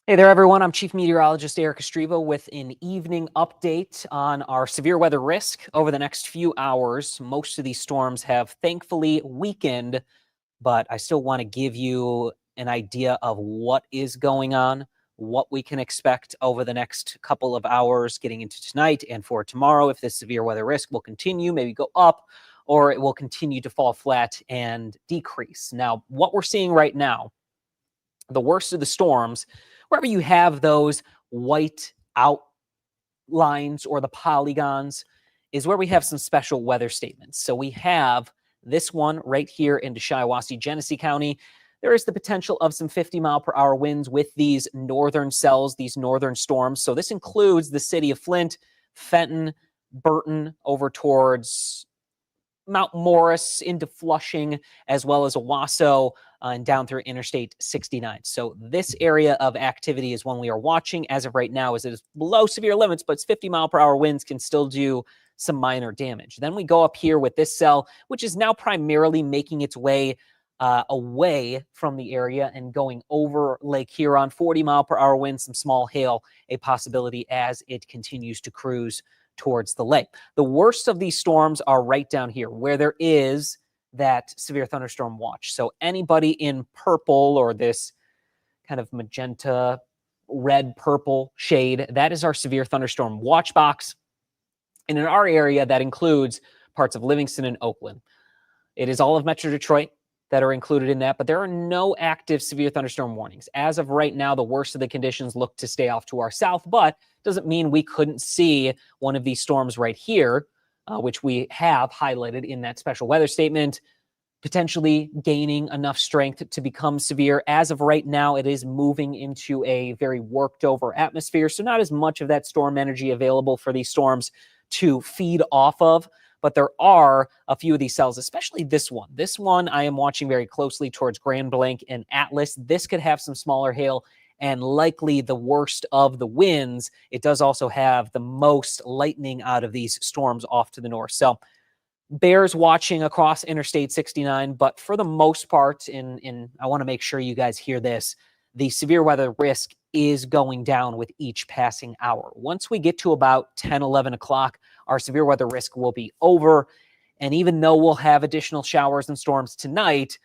Hey there, everyone. I'm Chief Meteorologist Eric Estrivo with an evening update on our severe weather risk over the next few hours. Most of these storms have thankfully weakened, but I still want to give you an idea of what is going on, what we can expect over the next couple of hours getting into tonight and for tomorrow, if this severe weather risk will continue, maybe go up, or it will continue to fall flat and decrease. Now, what we're seeing right now, the worst of the storms, wherever you have those white outlines or the polygons, is where we have some special weather statements. So we have this one right here into Shiawassee, Genesee County. There is the potential of some 50-mile-per-hour winds with these northern cells, these northern storms. So this includes the city of Flint, Fenton, Burton, over towards Mount Morris into Flushing, as well as Owasso and down through Interstate 69. So this area of activity is one we are watching as of right now, as it is below severe limits, but 50-mile-per-hour winds can still do some minor damage. Then we go up here with this cell, which is now primarily making its way away from the area and going over Lake Huron. 40-mile-per-hour winds, some small hail, a possibility as it continues to cruise towards the lake. The worst of these storms are right down here where there is that severe thunderstorm watch. So anybody in purple or this kind of magenta, red, purple shade, that is our severe thunderstorm watch box. And in our area, that includes parts of Livingston and Oakland. It is all of Metro Detroit that are included in that, but there are no active severe thunderstorm warnings. As of right now, the worst of the conditions look to stay off to our south, but doesn't mean we couldn't see one of these storms right here, which we have highlighted in that special weather statement, potentially gaining enough strength to become severe. As of right now, it is moving into a very worked over atmosphere, so not as much of that storm energy available for these storms to feed off of. But there are a few of these cells, especially this one. This one I am watching very closely towards Grand Blanc and Atlas. This could have some smaller hail and likely the worst of the winds. It does also have the most lightning out of these storms off to the north. So bears watching across Interstate 69, but for the most part, I want to make sure you guys hear this, the severe weather risk is going down with each passing hour. Once we get to about 10, 11 o'clock, our severe weather risk will be over. And even though we'll have additional showers and storms tonight,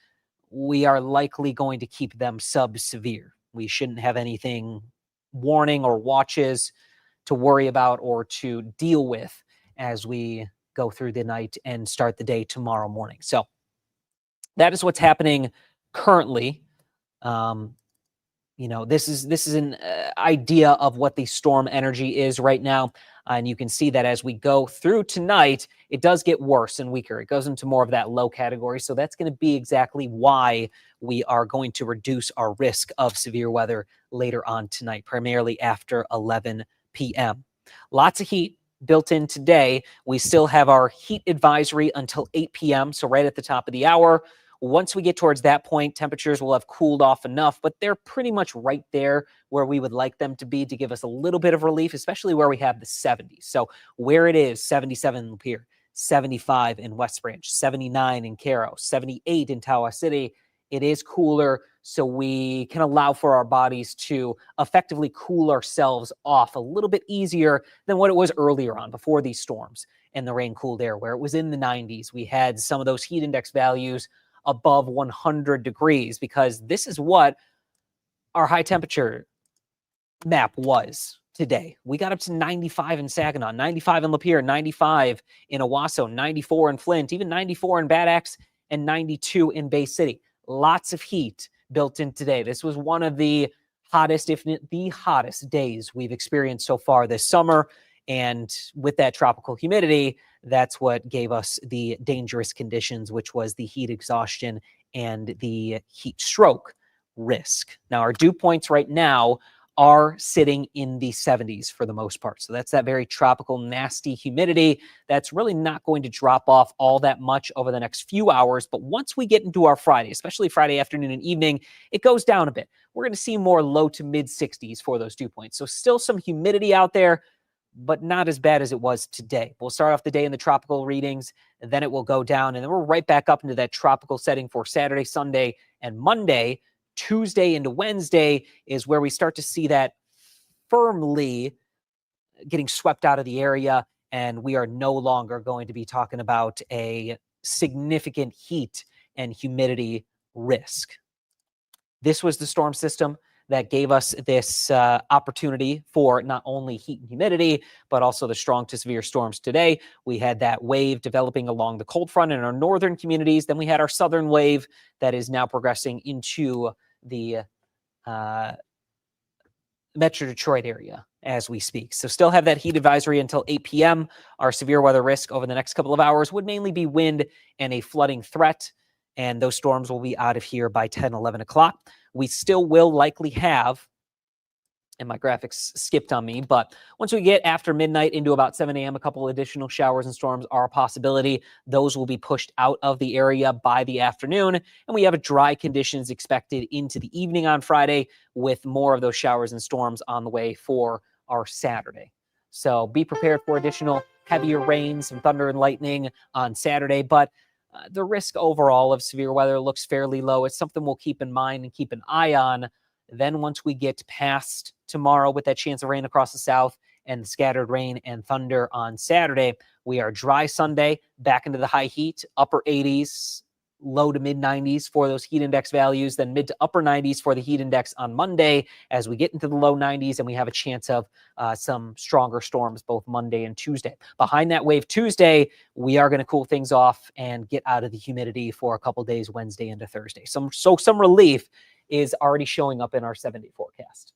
we are likely going to keep them sub-severe. We shouldn't have anything warning or watches to worry about or to deal with as we go through the night and start the day tomorrow morning. So that is what's happening currently. This is an idea of what the storm energy is right now. And you can see that as we go through tonight, it does get worse and weaker. It goes into more of that low category. So that's going to be exactly why we are going to reduce our risk of severe weather later on tonight, primarily after 11 p.m. Lots of heat built in today. We still have our heat advisory until 8 p.m., so right at the top of the hour. Once we get towards that point, temperatures will have cooled off enough, but they're pretty much right there where we would like them to be to give us a little bit of relief, especially where we have the 70s. So where it is 77 in Lapeer, 75 in West Branch, 79 in Caro, 78 in Tawas City, it is cooler, so we can allow for our bodies to effectively cool ourselves off a little bit easier than what it was earlier on before these storms and the rain-cooled air, where it was in the 90s. We had some of those heat index values above 100 degrees, because this is what our high temperature map was today. We got up to 95 in Saginaw, 95 in Lapeer, 95 in Owasso, 94 in Flint, even 94 in Bad Axe, and 92 in Bay City. Lots of heat built in today. This was one of the hottest, if not the hottest days we've experienced so far this summer. And with that tropical humidity, that's what gave us the dangerous conditions, which was the heat exhaustion and the heat stroke risk. Now, our dew points right now are sitting in the 70s for the most part. So that's that very tropical, nasty humidity that's really not going to drop off all that much over the next few hours. But once we get into our Friday, especially Friday afternoon and evening, it goes down a bit. We're going to see more low to mid 60s for those dew points. So still some humidity out there, but not as bad as it was today. We'll start off the day in the tropical readings, and then it will go down, and then we're right back up into that tropical setting for Saturday, Sunday, and Monday Tuesday into Wednesday is where we start to see that firmly getting swept out of the area, and we are no longer going to be talking about a significant heat and humidity risk. This was the storm system that gave us this opportunity for not only heat and humidity, but also the strong to severe storms today. We had that wave developing along the cold front in our northern communities. Then we had our southern wave that is now progressing into the Metro Detroit area as we speak. So still have that heat advisory until 8 p.m. Our severe weather risk over the next couple of hours would mainly be wind and a flooding threat. And those storms will be out of here by 10, 11 o'clock. We still will likely have, and my graphics skipped on me, but once we get after midnight into about 7 a.m., a couple additional showers and storms are a possibility. Those will be pushed out of the area by the afternoon, and we have dry conditions expected into the evening on Friday with more of those showers and storms on the way for our Saturday. So be prepared for additional heavier rains and thunder and lightning on Saturday, but the risk overall of severe weather looks fairly low. It's something we'll keep in mind and keep an eye on. Then once we get past tomorrow with that chance of rain across the south and scattered rain and thunder on Saturday, we are dry Sunday, back into the high heat, upper 80s, low to mid 90s for those heat index values, then mid to upper 90s for the heat index on Monday as we get into the low 90s, and we have a chance of some stronger storms both Monday and Tuesday. Behind that wave Tuesday, we are going to cool things off and get out of the humidity for a couple days Wednesday into Thursday. Some relief is already showing up in our 7-day forecast.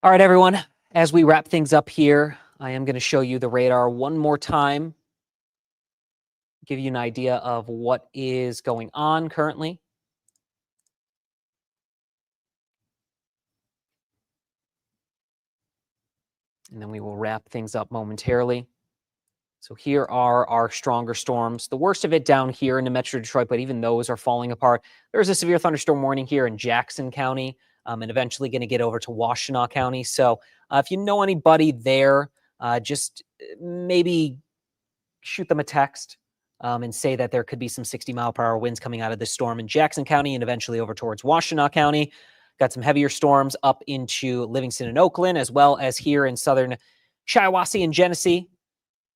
All right, everyone, as we wrap things up here, I am going to show you the radar one more time, give you an idea of what is going on currently. And then we will wrap things up momentarily. So here are our stronger storms. The worst of it down here in the Metro Detroit, but even those are falling apart. There's a severe thunderstorm warning here in Jackson County, and eventually going to get over to Washtenaw County. So if you know anybody there, just maybe shoot them a text and say that there could be some 60-mile-per-hour winds coming out of this storm in Jackson County and eventually over towards Washtenaw County. Got some heavier storms up into Livingston and Oakland, as well as here in southern Shiawassee and Genesee.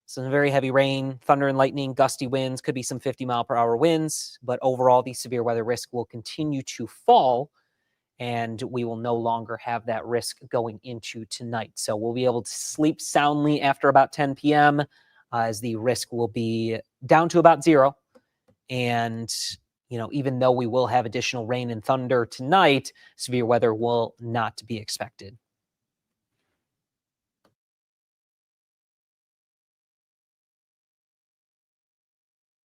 Some very heavy rain, thunder and lightning, gusty winds, could be some 50-mile-per-hour winds. But overall, the severe weather risk will continue to fall, and we will no longer have that risk going into tonight. So we'll be able to sleep soundly after about 10 p.m. As the risk will be down to about zero. And, you know, even though we will have additional rain and thunder tonight, severe weather will not be expected.